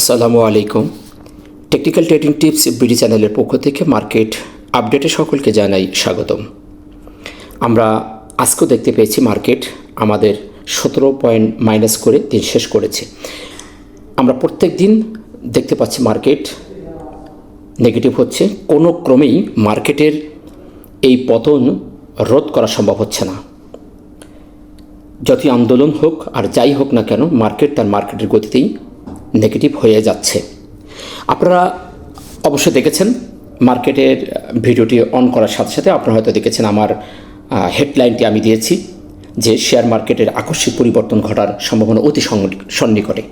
আসসালামু আলাইকুম। Technical trading tips BD চ্যানেলের পক্ষ থেকে মার্কেট আপডেটে সকলকে জানাই স্বাগতম। আমরা আজকেও দেখতে পেয়েছি মার্কেট আমাদের 17 পয়েন্ট মাইনাস করে দিন শেষ করেছে। আমরা প্রত্যেক দিন দেখতে পাচ্ছি মার্কেট নেগেটিভ হচ্ছে। কোনো ক্রমেই মার্কেটের এই পতন রোধ করা সম্ভব হচ্ছে না। যতই আন্দোলন হোক আর যাই হোক না কেন, মার্কেট তার মার্কেটের গতিতেই নেগেটিভ হয়ে যাচ্ছে। আপনারা অবশ্যই দেখেছেন মার্কেটের ভিডিওটি অন করার সাথে সাথে আপনারা হয়তো দেখেছেন আমার হেডলাইনটি আমি দিয়েছি যে শেয়ার মার্কেটের আকস্মিক পরিবর্তন ঘটার সম্ভাবনা অতি সন্নিকটে।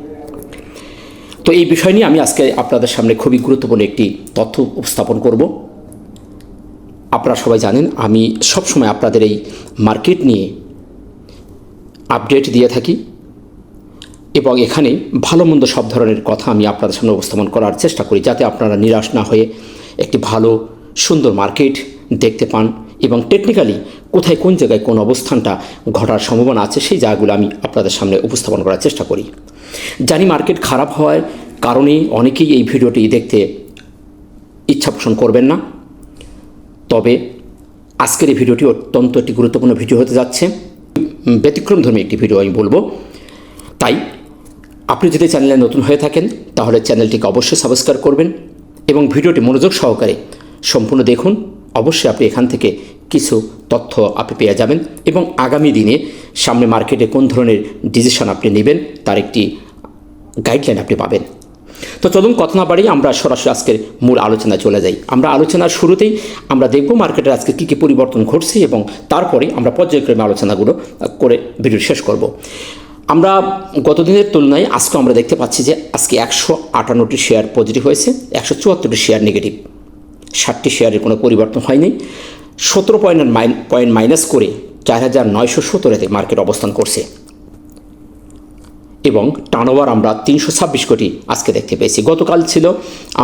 তো এই বিষয় নিয়ে আমি আজকে আপনাদের সামনে খুবই গুরুত্বপূর্ণ একটি তথ্য উপস্থাপন করব। আপনারা সবাই জানেন আমি সবসময় আপনাদের এই মার্কেট নিয়ে আপডেট দিয়ে থাকি এবং এখানে ভালো মন্দ সব ধরনের কথা আমি আপনাদের সামনে উপস্থাপন করার চেষ্টা করি, যাতে আপনারা নিরাশ না হয়ে একটি ভালো সুন্দর মার্কেট দেখতে পান এবং টেকনিক্যালি কোথায় কোন জায়গায় কোন অবস্থানটা ঘটার সম্ভাবনা আছে সেই জায়গাগুলো আমি আপনাদের সামনে উপস্থাপন করার চেষ্টা করি। জানি মার্কেট খারাপ হওয়ার কারণে অনেকেই এই ভিডিওটি দেখতে ইচ্ছা পোষণ করবেন না, তবে আজকের এই ভিডিওটি অত্যন্ত একটি গুরুত্বপূর্ণ ভিডিও হতে যাচ্ছে। ব্যতিক্রমধর্মী একটি ভিডিও আমি বলবো, তাই আপনি যদি চ্যানেলে নতুন হয়ে থাকেন তাহলে চ্যানেলটিকে অবশ্যই সাবস্ক্রাইব করবেন এবং ভিডিওটি মনোযোগ সহকারে সম্পূর্ণ দেখুন। অবশ্যই আপনি এখান থেকে কিছু তথ্য আপনি পেয়ে যাবেন এবং আগামী দিনে সামনে মার্কেটে কোন ধরনের ডিসিশন আপনি নেবেন তার একটি গাইডলাইন আপনি পাবেন। তো চলুন কথা না বাড়িয়ে আমরা সরাসরি আজকের মূল আলোচনায় চলে যাই। আমরা আলোচনার শুরুতেই আমরা দেখব মার্কেটের আজকে কী কী পরিবর্তন ঘটছে এবং তারপরে আমরা পর্যায়ক্রমে আলোচনাগুলো করে ভিডিও শেষ করব। আমরা গতদিনের তুলনায় আজকে আমরা দেখতে পাচ্ছি যে আজকে 158টি শেয়ার পজিটিভ হয়েছে, 174টি শেয়ার নেগেটিভ, 60টি শেয়ারের কোনো পরিবর্তন হয়নি। 17 পয়েন্ট মাইনাস করে 4917-তে মার্কেট অবস্থান করছে এবং টার্নওভার আমরা 326 কোটি আজকে দেখতে পেয়েছি। গতকাল ছিল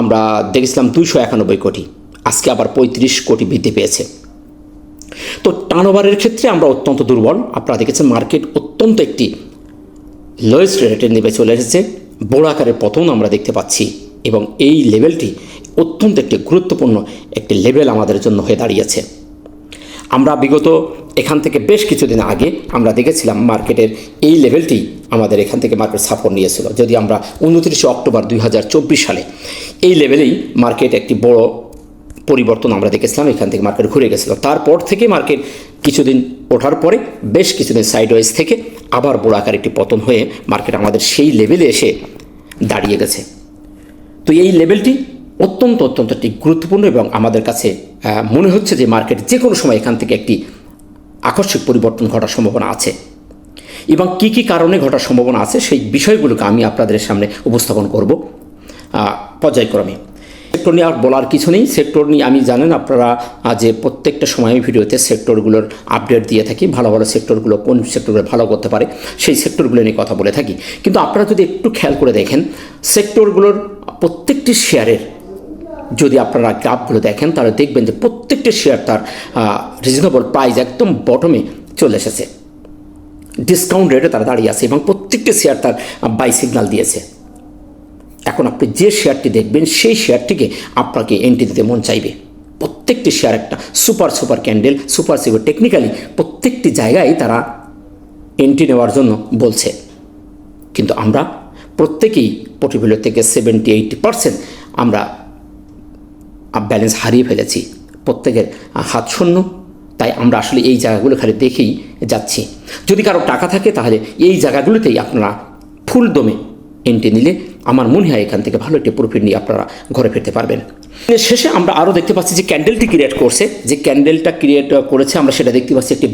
আমরা দেখেছিলাম 291 কোটি, আজকে আবার 35 কোটি বৃদ্ধি পেয়েছে। তো টার্নওভারের ক্ষেত্রে আমরা অত্যন্ত দুর্বল। আপনারা দেখেছেন মার্কেট অত্যন্ত একটি লোয়েস্ট রেটে নেমে চলে এসেছে, বড় আকারের পতন আমরা দেখতে পাচ্ছি এবং এই লেভেলটি অত্যন্ত একটি গুরুত্বপূর্ণ একটি লেভেল আমাদের জন্য হয়ে দাঁড়িয়েছে। আমরা বিগত এখান থেকে বেশ কিছুদিন আগে আমরা দেখেছিলাম মার্কেটের এই লেভেলটি আমাদের এখান থেকে মার্কেট সাপোর্ট নিয়েছিল। যদি আমরা 29 অক্টোবর 2024 সালে এই লেভেলেই মার্কেট একটি বড় পরিবর্তন আমরা দেখেছিলাম, এখান থেকে মার্কেট ঘুরে গেছিলো। তারপর থেকে মার্কেট কিছুদিন ওঠার পরে বেশ কিছুদিন সাইডওয়েজ থেকে আবার বড় আকার একটি পতন হয়ে মার্কেট আমাদের সেই লেভেলে এসে দাঁড়িয়ে গেছে। তো এই লেভেলটি অত্যন্ত একটি গুরুত্বপূর্ণ এবং আমাদের কাছে মনে হচ্ছে যে মার্কেট যে কোনো সময় এখান থেকে একটি আকস্মিক পরিবর্তন ঘটার সম্ভাবনা আছে এবং কী কী কারণে ঘটার সম্ভাবনা আছে সেই বিষয়গুলোকে আমি আপনাদের সামনে উপস্থাপন করব পর্যায়ক্রমে। সেক্টর নিয়ে আর বলার কিছু নেই। সেক্টর নিয়ে আমি জানেন আপনারা যে প্রত্যেকটা সময় ভিডিওতে সেক্টরগুলোর আপডেট দিয়ে থাকি, ভালো ভালো সেক্টরগুলো কোন সেক্টরগুলো ভালো করতে পারে সেই সেক্টরগুলো নিয়ে কথা বলে থাকি। কিন্তু আপনারা যদি একটু খেয়াল করে দেখেন সেক্টরগুলোর প্রত্যেকটি শেয়ারের যদি আপনারা গ্রাফগুলো দেখেন তাহলে দেখবেন যে প্রত্যেকটি শেয়ার তার রিজনেবল প্রাইস একদম বটমে চলে এসেছে, ডিসকাউন্ট রেটে তারা দাঁড়িয়ে আছে এবং প্রত্যেকটি শেয়ার তার বাই সিগন্যাল দিয়েছে। এখন আপনি যে শেয়ারটি দেখবেন সেই শেয়ারটিকে আপনাকে এন্ট্রি দিতে মন চাইবে। প্রত্যেকটি শেয়ার একটা সুপার ক্যান্ডেল, সুপার টেকনিক্যালি প্রত্যেকটি জায়গায় তারা এন্ট্রি নেওয়ার জন্য বলছে, কিন্তু আমরা প্রত্যেকেই পোর্টফোলিও থেকে 70-80% আমরা ব্যালেন্স হারিয়ে ফেলেছি, প্রত্যেকের হাত শূন্য। তাই আমরা আসলে এই জায়গাগুলো খালি দেখেই যাচ্ছি। যদি কারো টাকা থাকে তাহলে এই জায়গাগুলোতেই আপনারা ফুল দমে এন্ট্রি নিলে আমার মনে হয় এখান থেকে ভালো একটি প্রফিট নিয়ে আপনারা ঘরে ফিরতে পারবেন। শেষে আমরা আরও দেখতে পাচ্ছি যে ক্যান্ডেলটি ক্রিয়েট করছে, যে ক্যান্ডেলটা ক্রিয়েট করেছে আমরা সেটা দেখতে পাচ্ছি একটি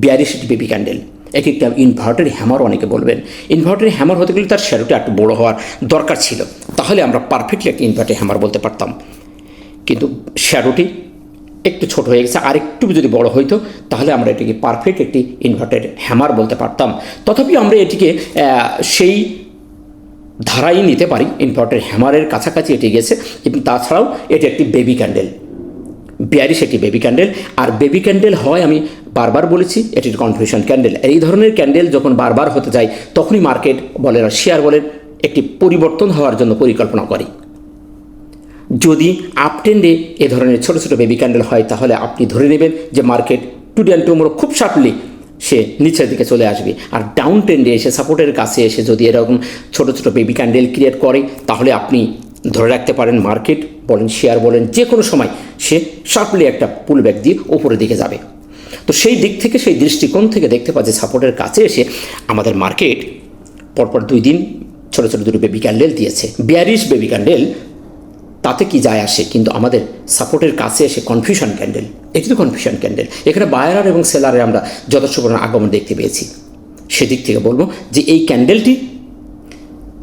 বিয়ারিশ বেবি ক্যান্ডেল, একটা ইনভার্টারি হ্যামার অনেকে বলবেন। ইনভার্টারি হ্যামার হতে গেলে তার শ্যাডোটা একটু বড় হওয়ার দরকার ছিল, তাহলে আমরা পারফেক্টলি একটি ইনভার্টারি হ্যামার বলতে পারতাম, কিন্তু শ্যাডোটি একটু ছোট হয়ে গেছে। আর একটু যদি বড় হইতো তাহলে আমরা এটিকে পারফেক্ট একটি ইনভার্টার হ্যামার বলতে পারতাম। তথাপি আমরা এটিকে সেই ধারাই নিতে পারি, ইনভার্টার হ্যামারের কাছাকাছি এটি গেছে। এবং তাছাড়াও এটি একটি বেবি ক্যান্ডেল, বিয়ারিশ একটি বেবি ক্যান্ডেল। আর বেবি ক্যান্ডেল হয় আমি বারবার বলেছি এটির কনফিউশন ক্যান্ডেল। এই ধরনের ক্যান্ডেল যখন বারবার হতে যায় তখনই মার্কেট বলেন আর শেয়ার বলেন একটি পরিবর্তন হওয়ার জন্য পরিকল্পনা করে। যদি আপ ট্রেন্ডে এ ধরনের ছোটো ছোটো বেবি ক্যান্ডেল হয় তাহলে আপনি ধরে নেবেন যে মার্কেট টুডে অ্যান্ড টুমোরো খুব শার্পলি সে নিচের দিকে চলে আসবে। আর ডাউন ট্রেন্ডে এসে সাপোর্টের কাছে এসে যদি এরকম ছোটো ছোটো বেবি ক্যান্ডেল ক্রিয়েট করে তাহলে আপনি ধরে রাখতে পারেন মার্কেট বলেন শেয়ার বলেন যে কোনো সময় সে শার্পলি একটা পুল ব্যাক দিয়ে ওপরের দিকে যাবে। তো সেই দিক থেকে সেই দৃষ্টিকোণ থেকে দেখতে পাচ্ছি সাপোর্টের কাছে এসে আমাদের মার্কেট পরপর 2 দিন ছোটো ছোটো দুটো বেবি ক্যান্ডেল দিয়েছে। বিয়ারিশ বেবি ক্যান্ডেল তাতে কি যায় আসে, কিন্তু আমাদের সাপোর্টের কাছে এসে কনফিউশন ক্যান্ডেল, এটি তো কনফিউশন ক্যান্ডেল। এখানে বায়ার এবং সেলারে আমরা যথেষ্ট পরিমাণ আগমন দেখতে পেয়েছি। সেদিক থেকে বলবো যে এই ক্যান্ডেলটি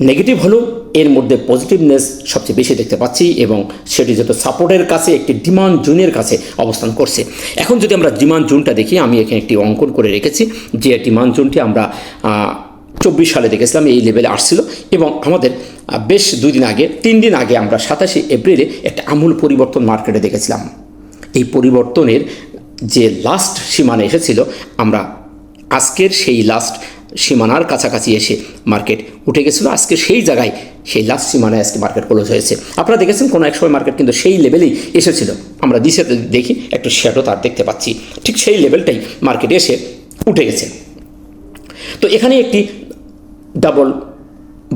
নেগেটিভ হলেও এর মধ্যে পজিটিভনেস সবচেয়ে বেশি দেখতে পাচ্ছি এবং সেটি যত সাপোর্টের কাছে একটি ডিমান্ড জোনের কাছে অবস্থান করছে। এখন যদি আমরা ডিমান্ড জোনটা দেখি, আমি এখানে একটি অঙ্কন করে রেখেছি যে ডিমান্ড জোনটি আমরা 24 সালে দেখেছিলাম এই লেভেলে আসছিল এবং আমাদের বেশ 2 দিন আগে 3 দিন আগে আমরা 27 এপ্রিলে একটা আমূল পরিবর্তন মার্কেটে দেখেছিলাম। এই পরিবর্তনের যে লাস্ট সীমানা এসেছিল, আমরা আজকের সেই লাস্ট সীমানার কাছাকাছি এসে মার্কেট উঠে গেছিলো। আজকে সেই জায়গায় সেই লাস্ট সীমানায় আজকে মার্কেট ক্লোজ হয়েছে। আপনারা দেখেছেন কোনো এক সময় মার্কেট কিন্তু সেই লেভেলেই এসেছিল। আমরা দিশে দেখি একটু শ্যাডো তার দেখতে পাচ্ছি, ঠিক সেই লেভেলটাই মার্কেটে এসে উঠে গেছে। তো এখানে একটি ডাবল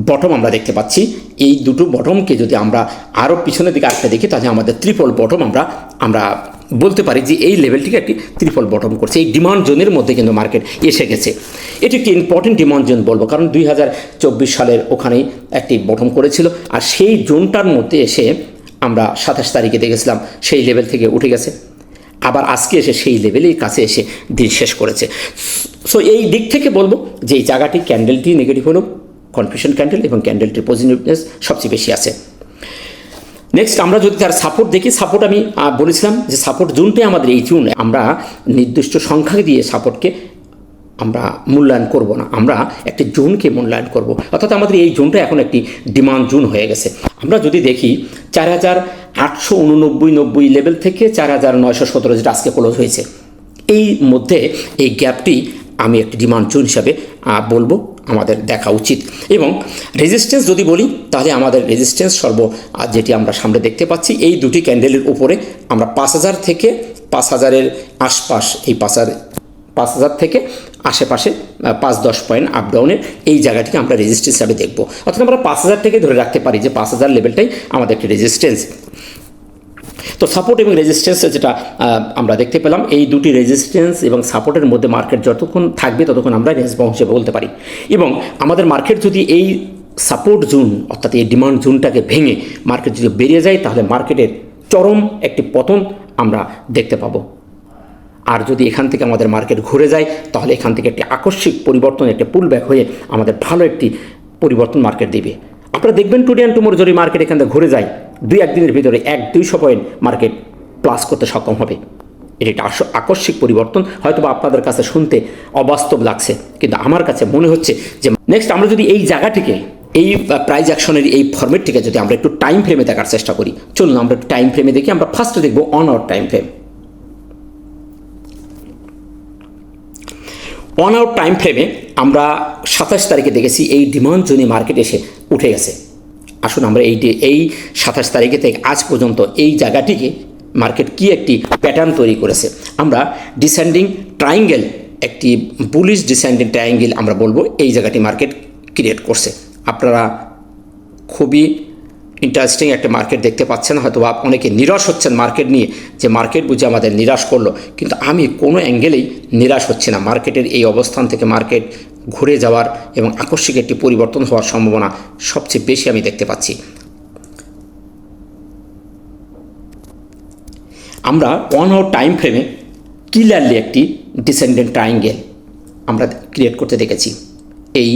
বটম আমরা দেখতে পাচ্ছি। এই দুটো বটমকে যদি আমরা আরও পিছনের দিকে আরেকটা দেখি তাহলে আমাদের ট্রিপল বটম আমরা বলতে পারি যে এই লেভেলটিকে একটি ট্রিপল বটম করছে। এই ডিমান্ড জোনের মধ্যে কিন্তু মার্কেট এসে গেছে। এটি একটি ইম্পর্টেন্ট ডিমান্ড জোন বলবো, কারণ 2024 সালের ওখানেই একটি বটম করেছিল আর সেই জোনটার মধ্যে এসে আমরা 27 তারিখে দেখেছিলাম সেই লেভেল থেকে উঠে গেছে, আবার আজকে এসে সেই লেভেলের কাছে এসে দিন শেষ করেছে। সো এই দিক থেকে বলবো যে এই জায়গাটি ক্যান্ডেলটি নেগেটিভ হলো কনফিউশন ক্যান্ডেল এবং ক্যান্ডেলটির পজিটিভনেস সবচেয়ে বেশি আছে। নেক্সট আমরা যদি তার সাপোর্ট দেখি, সাপোর্ট আমি বলেছিলাম যে সাপোর্ট জোনটাই আমাদের এই জোন। আমরা নির্দিষ্ট সংখ্যা দিয়ে সাপোর্টকে আমরা মূল্যায়ন করব না, আমরা একটি জোনকে মূল্যায়ন করব। অর্থাৎ আমাদের এই জোনটা এখন একটি ডিমান্ড জোন হয়ে গেছে। আমরা যদি দেখি 4889-90 লেভেল থেকে 4917 যেটা আজকে ক্লোজ হয়েছে, এই মধ্যে এই গ্যাপটি আমি একটি ডিমান্ড জোন হিসাবে বলবো আমাদের দেখা উচিত। এবং রেজিস্ট্যান্স যদি বলি তাহলে আমাদের রেজিস্ট্যান্স যেটি আমরা সামনে দেখতে পাচ্ছি এই দুটি ক্যান্ডেলের উপরে আমরা 5000 থেকে 5000-এর আশপাশ, এই 5000 থেকে আশেপাশে 5-10 পয়েন্ট আপ ডাউনের এই জায়গাটিকে আমরা রেজিস্ট্যান্স হিসাবে দেখবো। অর্থাৎ আমরা 5000 থেকে ধরে রাখতে পারি যে 5000 লেভেলটাই আমাদের একটি রেজিস্ট্যান্স। তো সাপোর্ট এবং রেজিস্ট্যান্স যেটা আমরা দেখতে পেলাম, এই দুটি রেজিস্ট্যান্স এবং সাপোর্টের মধ্যে মার্কেট যতক্ষণ থাকবে ততক্ষণ আমরা রেঞ্জ বাউন্ড হিসেবে বলতে পারি। এবং আমাদের মার্কেট যদি এই সাপোর্ট জোন অর্থাৎ এই ডিমান্ড জোনটাকে ভেঙে মার্কেট যদি বেরিয়ে যায় তাহলে মার্কেটের চরম একটি পতন আমরা দেখতে পাবো। আর যদি এখান থেকে আমাদের মার্কেট ঘুরে যায় তাহলে এখান থেকে একটি আকস্মিক পরিবর্তন, একটি পুল ব্যাক হয়ে আমাদের ভালো একটি পরিবর্তন মার্কেট দেবে। আপনারা দেখবেন টুডে অ্যান্ড টুমোরো যদি মার্কেট এখান থেকে ঘুরে যায় 2-1 দিনের ভিতরে 100-200 পয়েন্ট মার্কেট প্লাস করতে সক্ষম হবে। এটি একটা আকস্মিক পরিবর্তন, হয়তো বা আপনাদের কাছে শুনতে অবাস্তব লাগছে, কিন্তু আমার কাছে মনে হচ্ছে যে নেক্সট আমরা যদি এই জায়গাটিকে এই প্রাইস অ্যাকশনের এই ফরম্যাটটিকে যদি আমরা একটু টাইম ফ্রেমে দেখার চেষ্টা করি, চলুন আমরা একটু টাইম ফ্রেমে দেখি। আমরা ফার্স্টে দেখব 1 hour time frame. 1 hour time ফ্রেমে আমরা 27 তারিখে দেখেছি এই ডিমান্ড জোনে মার্কেট এসে উঠে গেছে। আসুন আমরা এই 27 তারিখে থেকে আজ পর্যন্ত এই জায়গাটিকে মার্কেট কি একটি প্যাটার্ন তৈরি করেছে। আমরা ডিসেন্ডিং ট্রায়াঙ্গেল, একটি বুলিশ ডিসেন্ডিং ট্রায়াঙ্গেল আমরা বলবো এই জায়গাটি মার্কেট ক্রিয়েট করছে। আপনারা খুবই ইন্টারেস্টিং একটা মার্কেট দেখতে পাচ্ছেন, হয়তো অনেকে নিরাশ হচ্ছেন মার্কেট নিয়ে যে মার্কেট বুঝে আমাদের নিরাশ করলো, কিন্তু আমি কোনো অ্যাঙ্গেলেই নিরাশ হচ্ছি না। মার্কেটের এই অবস্থান থেকে মার্কেট ঘুরে যাওয়ার এবং আকস্মিক একটি পরিবর্তন হওয়ার সম্ভাবনা সবচেয়ে বেশি আমি দেখতে পাচ্ছি। আমরা 1 আওয়ার টাইম ফ্রেমে ক্লিয়ারলি একটি ডিসেন্ডেন্ট ট্রায়াঙ্গেল আমরা ক্রিয়েট করতে দেখেছি। এই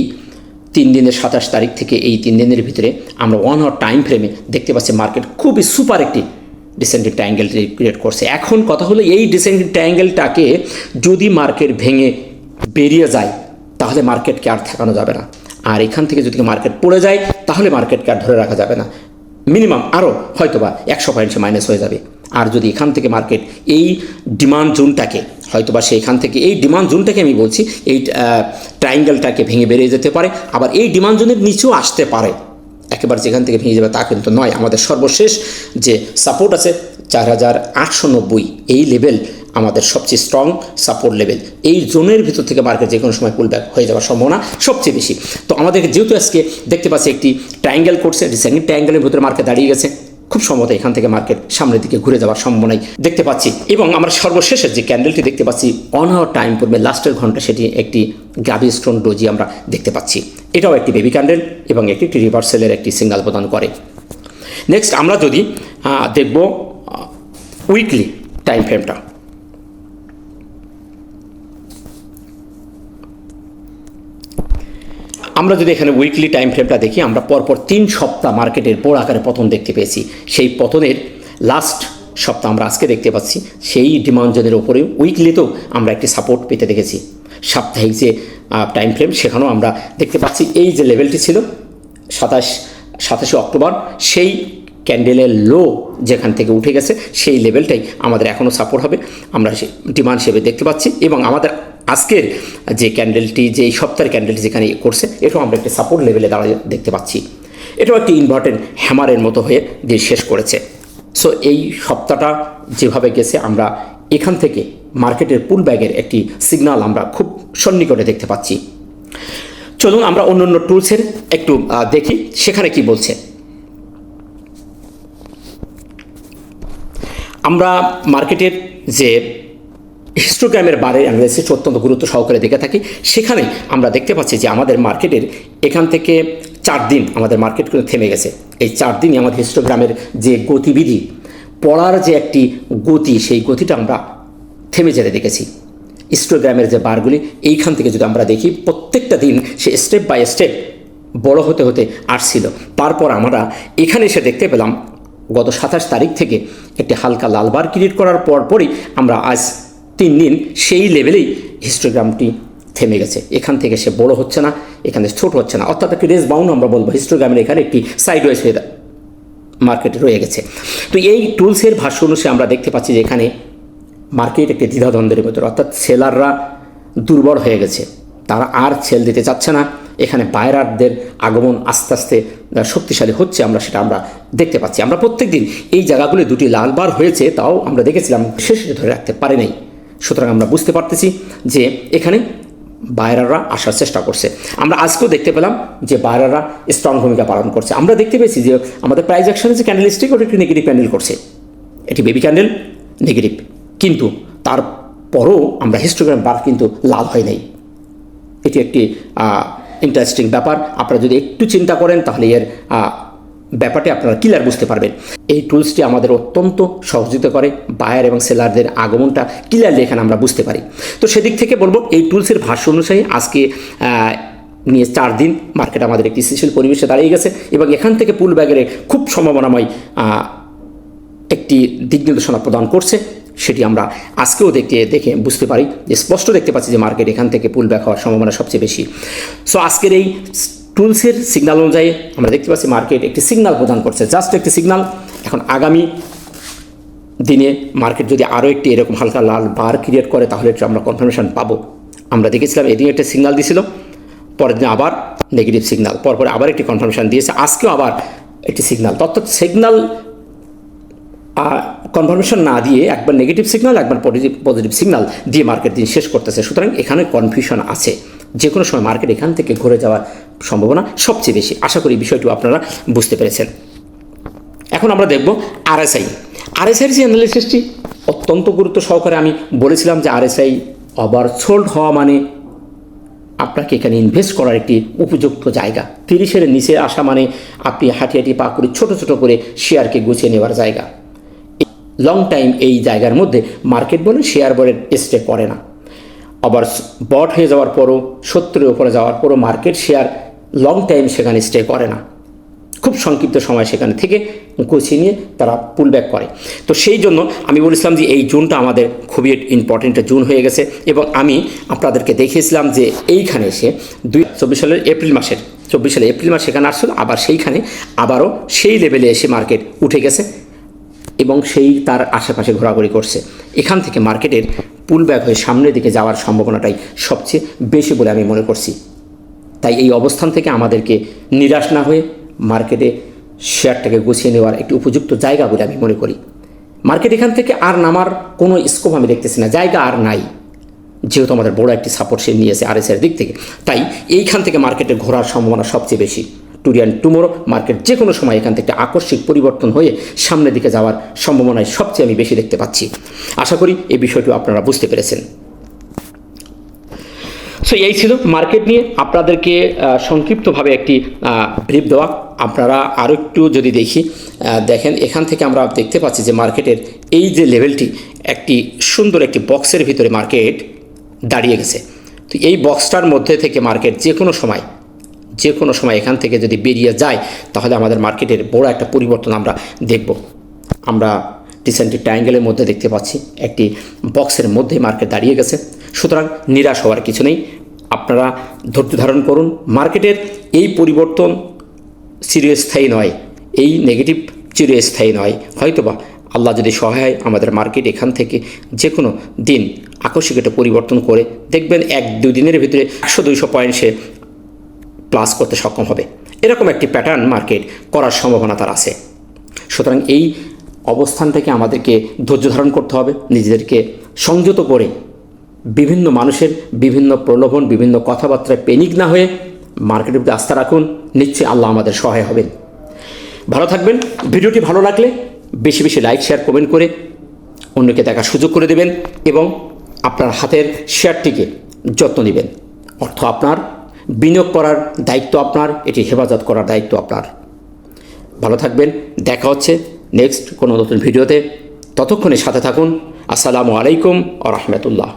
3 দিনের 27 তারিখ থেকে এই 3 দিনের ভিতরে আমরা 1 আওয়ার টাইম ফ্রেমে দেখতে পাচ্ছি মার্কেট খুবই সুপার একটি ডিসেন্ডেন্ট ট্রায়াঙ্গেল ক্রিয়েট করছে। এখন কথা হলো এই ডিসেন্ডেন্ট ট্রায়াঙ্গেলটাকে যদি মার্কেট ভেঙে বেরিয়ে যায় তাহলে মার্কেটকে আর ঠেকানো যাবে না, আর এখান থেকে যদি মার্কেট পড়ে যায় তাহলে মার্কেটকে আর ধরে রাখা যাবে না। মিনিমাম আরও হয়তোবা 100 পয়েন্ট মাইনাস হয়ে যাবে। আর যদি এখান থেকে মার্কেট এই ডিমান্ড জোনটাকে হয়তোবা সেইখান থেকে এই ডিমান্ড জোনটাকে আমি বলছি এই ট্রায়াঙ্গেলটাকে ভেঙে বেরিয়ে যেতে পারে, আবার এই ডিমান্ড জোনের নিচেও আসতে পারে। একেবারে যেখান থেকে ভেঙে যাবে তা কিন্তু নয়। আমাদের সর্বশেষ যে সাপোর্ট আছে 4890 এই লেভেল আমাদের সবচেয়ে স্ট্রং সাপোর্ট লেভেল। এই জোনের ভিতর থেকে মার্কেট যে কোনো সময় পুল ব্যাক হয়ে যাওয়ার সম্ভাবনা সবচেয়ে বেশি। তো আমাদেরকে যেহেতু আজকে দেখতে পাচ্ছি একটি ট্রায়াঙ্গেল করছে, সেকেন্ড ট্রায়াঙ্গেলের ভিতরে মার্কেট দাঁড়িয়ে গেছে, খুব সম্ভবত এখান থেকে মার্কেট সামনের দিকে ঘুরে যাওয়ার সম্ভাবনাই দেখতে পাচ্ছি। এবং আমরা সর্বশেষের যে ক্যান্ডেলটি দেখতে পাচ্ছি 1 আওয়ার টাইম পূর্বে লাস্টের ঘন্টা, সেটি একটি গ্রাভি স্টোন ডোজি আমরা দেখতে পাচ্ছি। এটাও একটি বেবি ক্যান্ডেল এবং একটি রিভার্সালের একটি সিগন্যাল প্রদান করে। নেক্সট আমরা যদি দেখব উইকলি টাইম ফ্রেমটা। আমরা যদি এখানে উইকলি টাইম ফ্রেমটা দেখি, আমরা পরপর 3 সপ্তাহ মার্কেটের বড় আকারে পতন দেখতে পেয়েছি। সেই পতনের লাস্ট সপ্তাহ আমরা আজকে দেখতে পাচ্ছি সেই ডিমান্ড জোনের ওপরে উইকলিতেও আমরা একটি সাপোর্ট পেতে দেখেছি। সাপ্তাহিক যে টাইম ফ্রেম সেখানেও আমরা দেখতে পাচ্ছি এই যে লেভেলটি ছিল 27 অক্টোবর, সেই ক্যান্ডেলের লো যেখান থেকে উঠে গেছে সেই লেভেলটাই আমাদের এখনও সাপোর্ট হবে, আমরা ডিমান্ড হিসেবে দেখতে পাচ্ছি। এবং আমাদের আজকের যে ক্যান্ডেলটি, যে এই সপ্তাহের ক্যান্ডেলটি যেখানে করছে, এটাও আমরা একটি সাপোর্ট লেভেলে দাঁড়িয়ে দেখতে পাচ্ছি। এটাও একটি ইনভার্টেড হ্যামারের মতো হয়ে দিন শেষ করেছে। সো এই সপ্তাহটা যেভাবে গেছে, আমরা এখান থেকে মার্কেটের পুল ব্যাগের একটি সিগন্যাল আমরা খুব সন্নিকটে দেখতে পাচ্ছি। চলুন আমরা অন্য টুলসের একটু দেখি সেখানে কি বলছে। আমরা মার্কেটের যে হিস্টোগ্রামের বারের অ্যানালাইসিস অত্যন্ত গুরুত্ব সহকারে দেখে থাকি। সেখানে আমরা দেখতে পাচ্ছি যে আমাদের মার্কেটের এখান থেকে 4 দিন আমাদের মার্কেট থেমে গেছে। এই 4 দিনই আমাদের হিস্টোগ্রামের যে গতিবিধি, পড়ার যে একটি গতি, সেই গতিটা আমরা থেমে যেতে দেখেছি। হিস্টোগ্রামের যে বারগুলি এইখান থেকে যদি আমরা দেখি, প্রত্যেকটা দিন সে স্টেপ বাই স্টেপ বড় হতে হতে আসছিল। তারপর আমরা এখানে এসে দেখতে পেলাম গত 27 তারিখ থেকে একটি হালকা লাল বার ক্রিয়েট করার পরই আমরা আজ 3 দিন সেই লেভেলেই হিস্টোগ্রামটি থেমে গেছে। এখান থেকে সে বড় হচ্ছে না, এখানে ছোট হচ্ছে না, অর্থাৎ একটি রেস বাউন্ড আমরা বলবো। হিস্টোগ্রামের এখানে একটি সাইডওয়েজ হয়ে মার্কেটে রয়ে গেছে। তো এই টুলসের ভাষ্য অনুসারে আমরা দেখতে পাচ্ছি যে এখানে মার্কেট একটি দ্বিধাদ্বন্দ্বের ভিতরে, অর্থাৎ সেলাররা দুর্বল হয়ে গেছে, তারা আর সেল দিতে চাচ্ছে না। এখানে বায়ারদের আগমন আস্তে আস্তে শক্তিশালী হচ্ছে, আমরা সেটা দেখতে পাচ্ছি। আমরা প্রত্যেক দিন এই জায়গাগুলি 2টি লাল বার হয়েছে, তাও আমরা দেখেছিলাম শেষে ধরে রাখতে পারে নাই। সুতরাং আমরা বুঝতে পারতেছি যে এখানে বায়াররা আসার চেষ্টা করছে। আমরা আজকেও দেখতে পেলাম যে বায়াররা স্ট্রং ভূমিকা পালন করছে। আমরা দেখতে পেয়েছি যে আমাদের প্রাইস অ্যাকশনের যে ক্যান্ডেল স্টিক, ওটা একটি নেগেটিভ ক্যান্ডেল করছে, এটি বেবি ক্যান্ডেল নেগেটিভ, কিন্তু তারপরও আমরা হিস্টোগ্রাম বার কিন্তু লাল হয় নাই। এটি একটি ইন্টারেস্টিং ব্যাপার। আপনারা যদি একটু চিন্তা করেন তাহলে এর ব্যাপারটি আপনারা ক্লিয়ার বুঝতে পারবেন। এই টুলসটি আমাদের অত্যন্ত সহযোগিতা করে, বায়ার এবং সেলারদের আগমনটা ক্লিয়ারলি এখানে আমরা বুঝতে পারি। তো সেদিক থেকে বলবো এই টুলসের ভাষ্য অনুযায়ী আজকে নিয়ে 4 দিন মার্কেট আমাদের একটি স্থিতিশীল পরিবেশে দাঁড়িয়ে গেছে এবং এখান থেকে পুল ব্যাগের খুব সম্ভাবনাময় একটি দিক নির্দেশনা প্রদান করছে। সেটি আমরা আজকেও দেখে বুঝতে পারি যে স্পষ্ট দেখতে পাচ্ছি যে মার্কেট এখান থেকে পুল ব্যাক হওয়ার সম্ভাবনা সবচেয়ে বেশি। সো আজকের এই টুলসের সিগন্যাল অনুযায়ী আমরা দেখতে পাচ্ছি মার্কেট একটি সিগন্যাল প্রদান করছে, জাস্ট একটি সিগন্যাল। এখন আগামী দিনে মার্কেট যদি আরও একটি এরকম হালকা লাল বার ক্রিয়েট করে তাহলে একটু আমরা কনফার্মেশন পাবো। আমরা দেখেছিলাম এদিকে একটা সিগন্যাল দিয়েছিল, পরের দিন আবার নেগেটিভ সিগন্যাল, পরপরে আবার একটি কনফার্মেশন দিয়েছে, আজকেও আবার একটি সিগন্যাল। অর্থাৎ সিগন্যাল কনফার্মেশন না দিয়ে একবার নেগেটিভ সিগন্যাল, একবার পজিটিভ সিগন্যাল দিয়ে মার্কেট দিন শেষ করতেছে। সুতরাং এখানে কনফিউশন আছে, যে কোনো সময় মার্কেট এখান থেকে ঘুরে যাওয়ার সম্ভাবনা সবচেয়ে বেশি। আশা করি বিষয়টি আপনারা বুঝতে পেরেছেন। এখন আমরা দেখব আরএসআইয়ের যে অ্যানালিসিসটি অত্যন্ত গুরুত্ব সহকারে। আমি বলেছিলাম যে আরএসআই ওভারসোল্ড হওয়া মানে আপনাকে এখানে ইনভেস্ট করার একটি উপযুক্ত জায়গা। 30-এর নিচে আসা মানে আপনি হাঁটি পা করে ছোট করে শেয়ারকে গুছিয়ে নেওয়ার জায়গা। লং টাইম এই জায়গার মধ্যে মার্কেট বলে শেয়ার বলের স্টে করে না। আবার বট হয়ে যাওয়ার পরও 70-এর উপরে যাওয়ার পরও মার্কেট শেয়ার লং টাইম সেখানে স্টে করে না, খুব সংক্ষিপ্ত সময় সেখানে থেকে গুছিয়ে নিয়ে তারা পুল ব্যাক করে। তো সেই জন্য আমি বলেছিলাম যে এই জোনটা আমাদের খুবই ইম্পর্টেন্ট জোন হয়ে গেছে এবং আমি আপনাদেরকে দেখিয়েছিলাম যে এইখানে এসে 2024 সালের এপ্রিল মাস সেখানে আসছিল, আবার সেইখানে আবারও সেই লেভেলে এসে মার্কেট উঠে গেছে এবং সেই তার আশেপাশে ঘোরাঘুরি করছে। এখান থেকে মার্কেটের পুল ব্যাক হয়ে সামনের দিকে যাওয়ার সম্ভাবনাটাই সবচেয়ে বেশি বলে আমি মনে করছি। তাই এই অবস্থান থেকে আমাদেরকে নিরাশ না হয়ে মার্কেটে শেয়ারটাকে গুছিয়ে নেওয়ার একটি উপযুক্ত জায়গা বলে আমি মনে করি। মার্কেট এখান থেকে আর নামার কোনো স্কোপ আমি দেখতেছি না, জায়গা আর নাই, যেহেতু আমাদের বড় একটি সাপোর্ট সে নিয়েছে আরএসআই দিক থেকে। তাই এইখান থেকে মার্কেটে ঘোরার সম্ভাবনা সবচেয়ে বেশি। টুডে অ্যান্ড টুমোরো মার্কেট যে কোনো সময় এখান থেকে আকস্মিক পরিবর্তন হয়ে সামনের দিকে যাওয়ার সম্ভাবনায় সবচেয়ে আমি বেশি দেখতে পাচ্ছি। আশা করি এই বিষয়টি আপনারা বুঝতে পেরেছেন। সো এই ছিল মার্কেট নিয়ে আপনাদেরকে সংক্ষিপ্তভাবে একটি ব্রিফ দেওয়া। আপনারা আরও একটু যদি দেখেন এখান থেকে আমরা দেখতে পাচ্ছি যে মার্কেটের এই যে লেভেলটি একটি সুন্দর একটি বক্সের ভিতরে মার্কেট দাঁড়িয়ে গেছে। তো এই বক্সটার মধ্যে থেকে মার্কেট যে কোনো সময় এখান থেকে যদি বেরিয়ে যায় তাহলে আমাদের মার্কেটের বড় একটা পরিবর্তন আমরা দেখব। আমরা ডিসেন্ট্রিক ট্রায়াঙ্গেলের মধ্যে দেখতে পাচ্ছি একটি বক্সের মধ্যে মার্কেট দাঁড়িয়ে গেছে। সুতরাং নিরাশ হওয়ার কিছু নেই, আপনারা ধৈর্য ধারণ করুন। মার্কেটের এই পরিবর্তন চিরস্থায়ী নয়, এই নেগেটিভ চিরস্থায়ী নয়। হয়তোবা আল্লাহ যদি সহায় হয় আমাদের মার্কেট এখান থেকে যে কোনো দিন আকস্মিক একটা পরিবর্তন করে দেখবেন 1-2 দিনের ভিতরে 100-200 পয়েন্ট সে প্লাস করতে সক্ষম হবে। এরকম একটি প্যাটার্ন মার্কেট করার সম্ভাবনা তার আছে। সুতরাং এই অবস্থান থেকে আমাদেরকে ধৈর্য ধারণ করতে হবে, নিজেদেরকে সংযত করে বিভিন্ন মানুষের বিভিন্ন প্রলোভন, বিভিন্ন কথাবার্তায় প্যানিক না হয়ে মার্কেটের প্রতি আস্থা রাখুন। নিশ্চয়ই আল্লাহ আমাদের সহায় হবেন। ভালো থাকবেন। ভিডিওটি ভালো লাগলে বেশি বেশি লাইক, শেয়ার, কমেন্ট করে অন্যকে দেখার সুযোগ করে দেবেন এবং আপনার হাতের শেয়ারটিকে যত্ন নেবেন। অর্থ আপনার, বিনিয়োগ করার দায়িত্ব আপনার, এটি হেফাজত করার দায়িত্ব আপনার। ভালো থাকবেন। দেখা হচ্ছে নেক্সট কোনো নতুন ভিডিওতে। ততক্ষণে সাথে থাকুন। আসসালামু আলাইকুম ওয়া রাহমাতুল্লাহ।